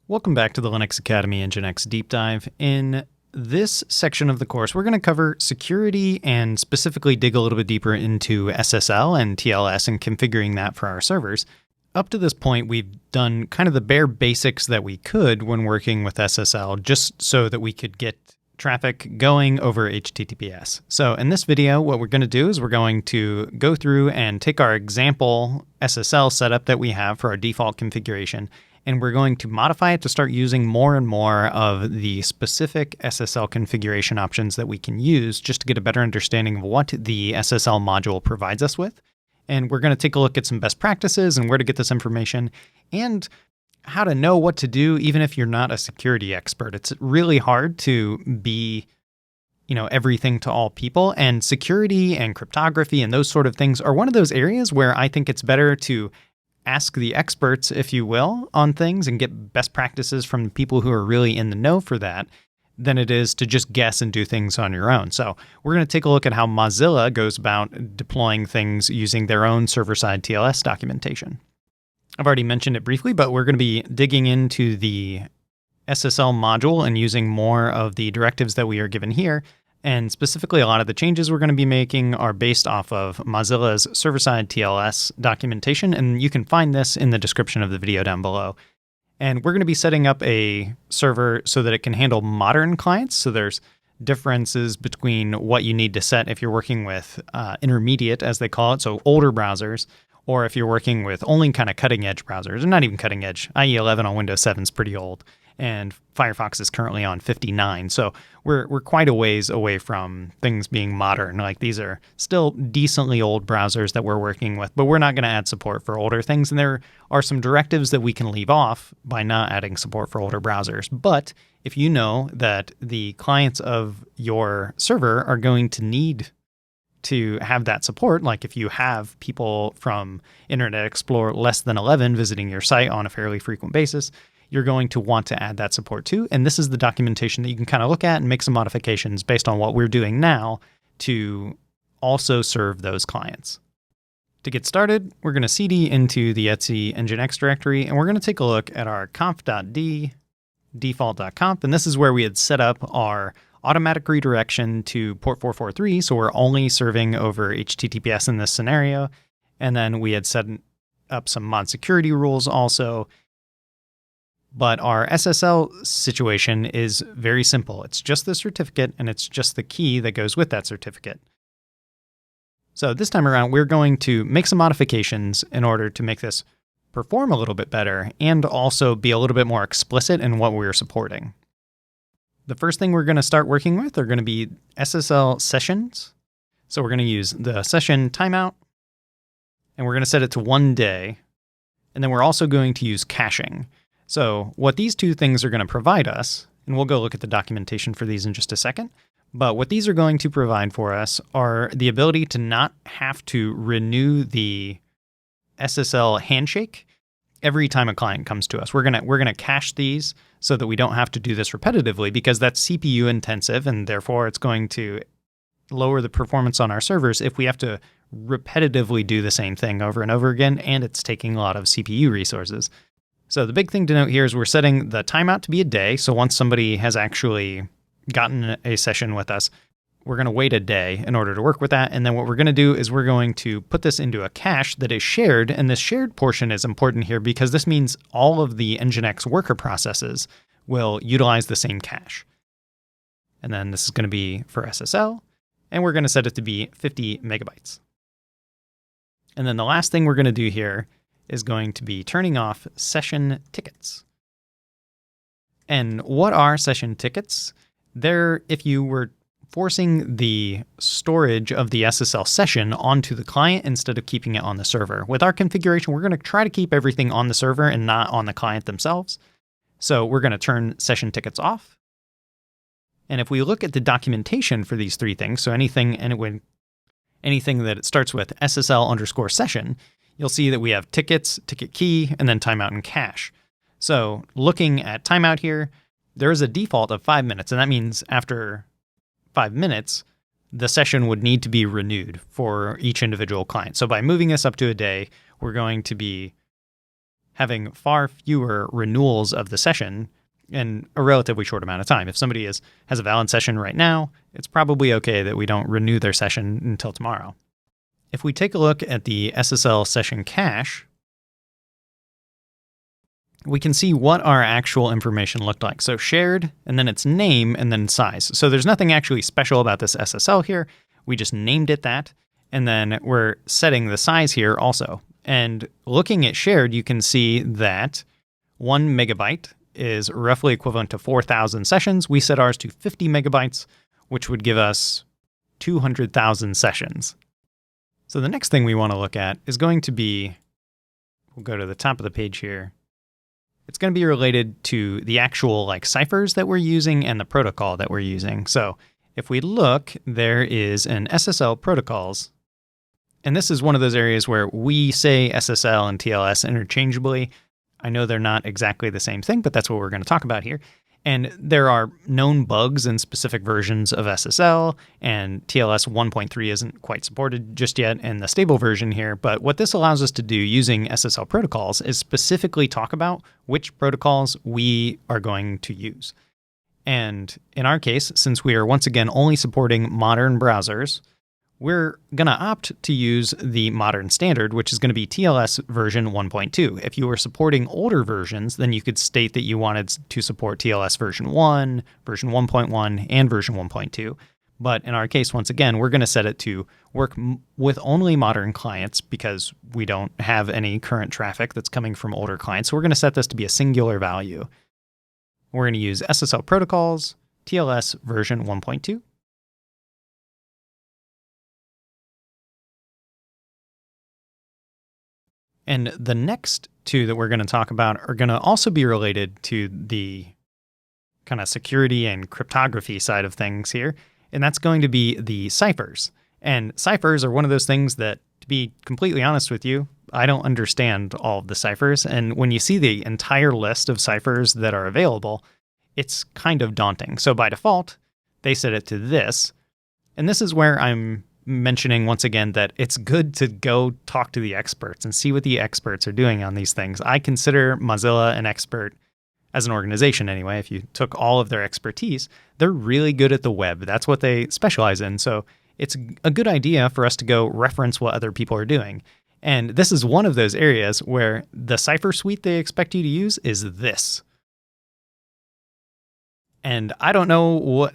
Welcome back to the Linux Academy Nginx Deep Dive. In this section of the course, we're going to cover security and specifically dig a little bit deeper into SSL and TLS and configuring that for our servers. Up to this point, we've done kind of the bare basics that we could when working with SSL, just so that we could get traffic going over HTTPS. So in this video, what we're going to do is we're going to go through and take our example SSL setup that we have for our default configuration, and we're going to modify it to start using more and more of the specific SSL configuration options that we can use just to get a better understanding of what the SSL module provides us with. And we're going to take a look at some best practices and where to get this information and how to know what to do even if you're not a security expert. It's really hard to be, everything to all people, and security and cryptography and those sort of things are one of those areas where I think it's better to ask the experts, if you will, on things and get best practices from people who are really in the know for that than it is to just guess and do things on your own. So we're going to take a look at how Mozilla goes about deploying things using their own server-side TLS documentation. I've already mentioned it briefly, but we're going to be digging into the SSL module and using more of the directives that we are given here. And specifically, a lot of the changes we're going to be making are based off of Mozilla's server-side TLS documentation, and you can find this in the description of the video down below. And we're going to be setting up a server so that it can handle modern clients. So there's differences between what you need to set if you're working with intermediate, as they call it, so older browsers, or if you're working with only kind of cutting-edge browsers, and not even cutting-edge. IE 11 on Windows 7 is pretty old, and Firefox is currently on 59. So we're quite a ways away from things being modern. Like, these are still decently old browsers that we're working with, but we're not going to add support for older things. And there are some directives that we can leave off by not adding support for older browsers. But if you know that the clients of your server are going to need to have that support, like if you have people from Internet Explorer less than 11 visiting your site on a fairly frequent basis, you're going to want to add that support too. And this is the documentation that you can kind of look at and make some modifications based on what we're doing now to also serve those clients. To get started, we're going to cd into the etc nginx directory, and we're going to take a look at our conf.d default.conf. And this is where we had set up our automatic redirection to port 443. So we're only serving over HTTPS in this scenario. And then we had set up some mod security rules also. But our SSL situation is very simple. It's just the certificate, and it's just the key that goes with that certificate. So this time around, we're going to make some modifications in order to make this perform a little bit better and also be a little bit more explicit in what we're supporting. The first thing we're going to start working with are going to be SSL sessions. So we're going to use the session timeout, and we're going to set it to 1 day. And then we're also going to use caching. So what these two things are going to provide us, and we'll go look at the documentation for these in just a second, but what these are going to provide for us are the ability to not have to renew the SSL handshake every time a client comes to us. We're going to cache these so that we don't have to do this repetitively, because that's CPU intensive, and therefore it's going to lower the performance on our servers if we have to repetitively do the same thing over and over again, and it's taking a lot of CPU resources. So the big thing to note here is we're setting the timeout to be a day. So once somebody has actually gotten a session with us, we're going to wait a day in order to work with that. And then what we're going to do is we're going to put this into a cache that is shared. And this shared portion is important here because this means all of the Nginx worker processes will utilize the same cache. And then this is going to be for SSL, and we're going to set it to be 50 megabytes. And then the last thing we're going to do here is going to be turning off session tickets. And what are session tickets? They're if you were forcing the storage of the SSL session onto the client instead of keeping it on the server. With our configuration, we're going to try to keep everything on the server and not on the client themselves. So we're going to turn session tickets off. And if we look at the documentation for these three things, so anything that it starts with SSL_session, you'll see that we have tickets, ticket key, and then timeout and cache. So looking at timeout here, there is a default of 5 minutes, and that means after 5 minutes, the session would need to be renewed for each individual client. So by moving this up to a day, we're going to be having far fewer renewals of the session in a relatively short amount of time. If somebody has a valid session right now, it's probably okay that we don't renew their session until tomorrow. If we take a look at the SSL session cache, we can see what our actual information looked like. So shared, and then its name, and then size. So there's nothing actually special about this SSL here. We just named it that, and then we're setting the size here also. And looking at shared, you can see that 1 megabyte is roughly equivalent to 4,000 sessions. We set ours to 50 megabytes, which would give us 200,000 sessions. So the next thing we want to look at is going to be, we'll go to the top of the page here. It's going to be related to the actual ciphers that we're using and the protocol that we're using. So if we look, there is an SSL protocols. And this is one of those areas where we say SSL and TLS interchangeably. I know they're not exactly the same thing, but that's what we're going to talk about here. And there are known bugs in specific versions of SSL, and TLS 1.3 isn't quite supported just yet in the stable version here. But what this allows us to do using SSL protocols is specifically talk about which protocols we are going to use. And in our case, since we are once again only supporting modern browsers, we're going to opt to use the modern standard, which is going to be TLS version 1.2. If you were supporting older versions, then you could state that you wanted to support TLS version 1, version 1.1, and version 1.2. But in our case, once again, we're going to set it to work with only modern clients because we don't have any current traffic that's coming from older clients. So we're going to set this to be a singular value. We're going to use SSL protocols, TLS version 1.2. And the next two that we're going to talk about are going to also be related to the kind of security and cryptography side of things here. And that's going to be the ciphers. And ciphers are one of those things that, to be completely honest with you, I don't understand all of the ciphers. And when you see the entire list of ciphers that are available, it's kind of daunting. So by default, they set it to this. And this is where I'm mentioning once again that it's good to go talk to the experts and see what the experts are doing on these things. I consider Mozilla an expert as an organization anyway. If you took all of their expertise, they're really good at the web. That's what they specialize in. So it's a good idea for us to go reference what other people are doing. And this is one of those areas where the cipher suite they expect you to use is this. And I don't know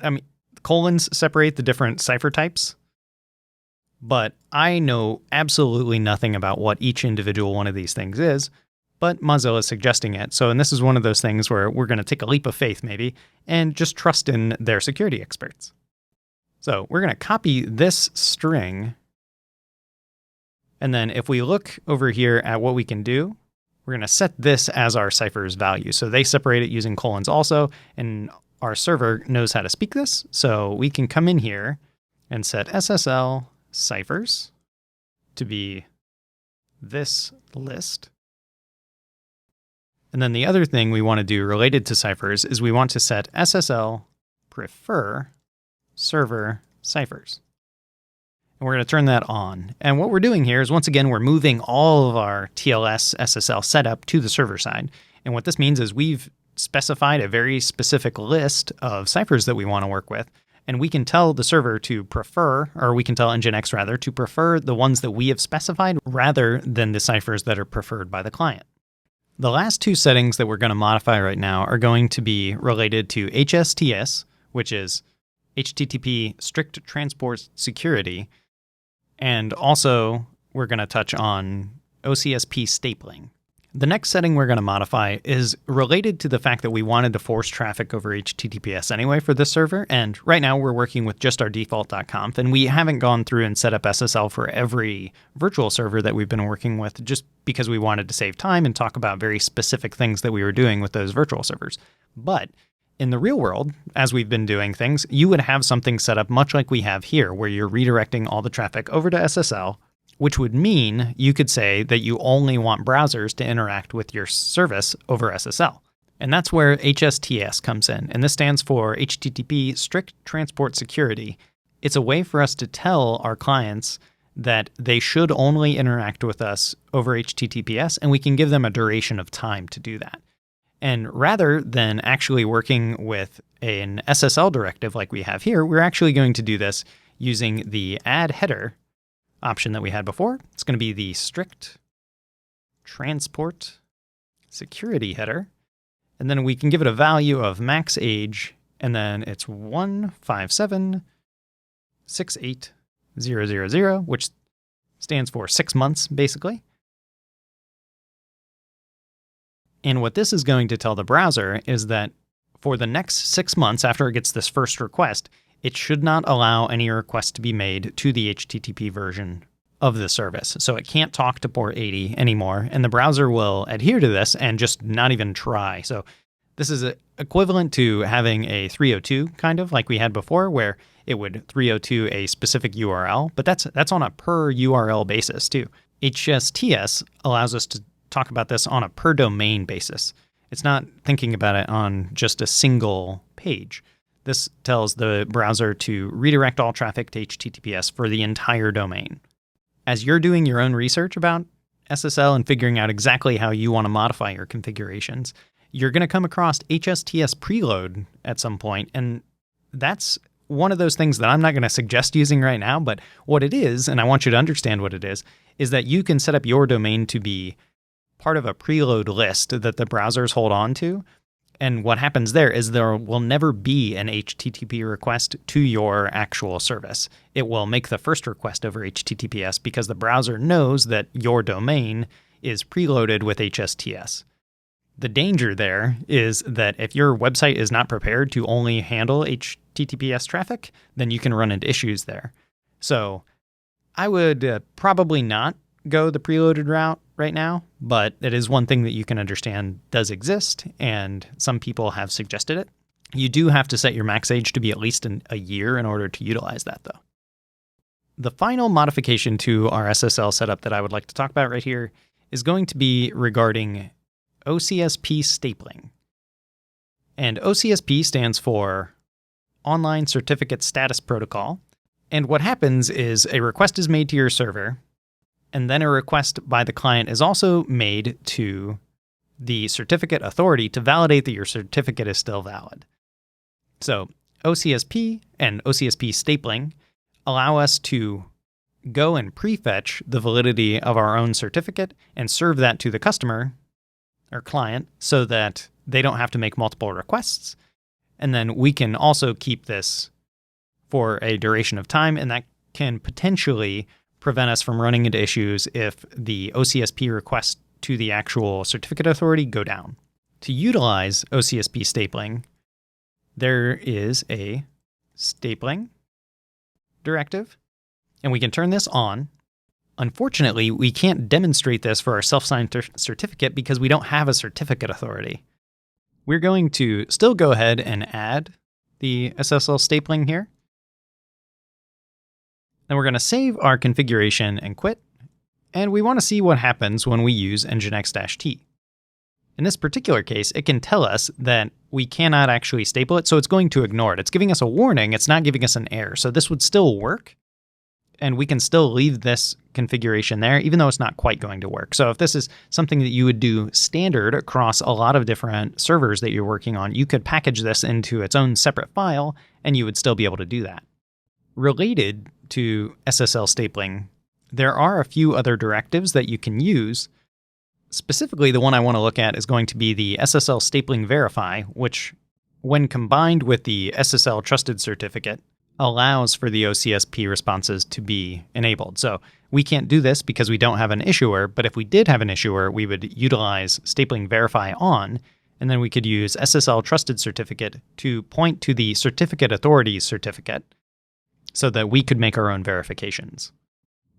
colons separate the different cipher types. But I know absolutely nothing about what each individual one of these things is, but Mozilla is suggesting it. So, and this is one of those things where we're going to take a leap of faith maybe and just trust in their security experts. So we're going to copy this string. And then if we look over here at what we can do, we're going to set this as our cipher's value. So they separate it using colons also, and our server knows how to speak this. So we can come in here and set SSL ciphers to be this list. And then the other thing we want to do related to ciphers is we want to set SSL prefer server ciphers. And we're going to turn that on. And what we're doing here is, once again, we're moving all of our TLS SSL setup to the server side. And what this means is we've specified a very specific list of ciphers that we want to work with. And we can tell the server to prefer, or we can tell Nginx rather, to prefer the ones that we have specified rather than the ciphers that are preferred by the client. The last two settings that we're going to modify right now are going to be related to HSTS, which is HTTP Strict Transport Security. And also, we're going to touch on OCSP stapling. The next setting we're going to modify is related to the fact that we wanted to force traffic over HTTPS anyway for this server. And right now we're working with just our default.conf, and we haven't gone through and set up SSL for every virtual server that we've been working with just because we wanted to save time and talk about very specific things that we were doing with those virtual servers. But in the real world, as we've been doing things, you would have something set up much like we have here, where you're redirecting all the traffic over to SSL, which would mean you could say that you only want browsers to interact with your service over SSL. And that's where HSTS comes in. And this stands for HTTP Strict Transport Security. It's a way for us to tell our clients that they should only interact with us over HTTPS, and we can give them a duration of time to do that. And rather than actually working with an SSL directive like we have here, we're actually going to do this using the add header option that we had before. It's going to be the strict transport security header. And then we can give it a value of max age, and then it's 157.68000, which stands for 6 months, basically. And what this is going to tell the browser is that for the next 6 months after it gets this first request, it should not allow any request to be made to the HTTP version of the service. So it can't talk to port 80 anymore, and the browser will adhere to this and just not even try. So this is equivalent to having a 302 kind of like we had before, where it would 302 a specific URL, but that's on a per URL basis too. HSTS allows us to talk about this on a per domain basis. It's not thinking about it on just a single page. This tells the browser to redirect all traffic to HTTPS for the entire domain. As you're doing your own research about SSL and figuring out exactly how you want to modify your configurations, you're going to come across HSTS preload at some point, and that's one of those things that I'm not going to suggest using right now, but what it is, and I want you to understand what it is that you can set up your domain to be part of a preload list that the browsers hold on to. And what happens there is there will never be an HTTP request to your actual service. It will make the first request over HTTPS because the browser knows that your domain is preloaded with HSTS. The danger there is that if your website is not prepared to only handle HTTPS traffic, then you can run into issues there. So I would probably not go the preloaded route right now, but it is one thing that you can understand does exist, and some people have suggested it. You do have to set your max age to be at least a year in order to utilize that, though. The final modification to our SSL setup that I would like to talk about right here is going to be regarding OCSP stapling. And OCSP stands for Online Certificate Status Protocol. And what happens is a request is made to your server, and then a request by the client is also made to the certificate authority to validate that your certificate is still valid. So OCSP and OCSP stapling allow us to go and prefetch the validity of our own certificate and serve that to the customer or client so that they don't have to make multiple requests. And then we can also keep this for a duration of time, and that can potentially prevent us from running into issues if the OCSP requests to the actual certificate authority go down. To utilize OCSP stapling, there is a stapling directive, and we can turn this on. Unfortunately, we can't demonstrate this for our self-signed certificate because we don't have a certificate authority. We're going to still go ahead and add the SSL stapling here. Then we're going to save our configuration and quit. And we want to see what happens when we use nginx-t. In this particular case, it can tell us that we cannot actually staple it, so it's going to ignore it. It's giving us a warning, it's not giving us an error. So this would still work, and we can still leave this configuration there, even though it's not quite going to work. So if this is something that you would do standard across a lot of different servers that you're working on, you could package this into its own separate file, and you would still be able to do that. Related to SSL stapling, there are a few other directives that you can use. Specifically, the one I want to look at is going to be the SSL stapling verify, which, when combined with the SSL trusted certificate, allows for the OCSP responses to be enabled. So we can't do this because we don't have an issuer, but if we did have an issuer, we would utilize stapling verify on, and then we could use SSL trusted certificate to point to the certificate authority's certificate so that we could make our own verifications.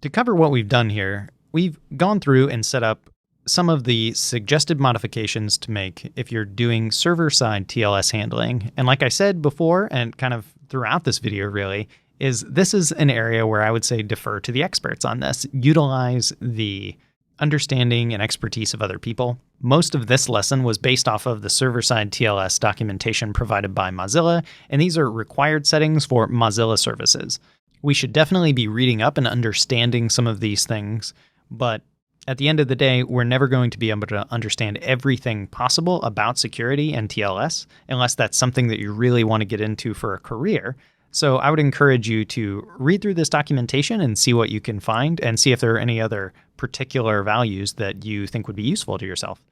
To cover what we've done here, we've gone through and set up some of the suggested modifications to make if you're doing server-side TLS handling. And like I said before, and kind of throughout this video really, this is an area where I would say defer to the experts on this. Utilize the understanding and expertise of other people. Most of this lesson was based off of the server-side TLS documentation provided by Mozilla, and these are required settings for Mozilla services. We should definitely be reading up and understanding some of these things, but at the end of the day, we're never going to be able to understand everything possible about security and TLS unless that's something that you really want to get into for a career. So I would encourage you to read through this documentation and see what you can find and see if there are any other particular values that you think would be useful to yourself.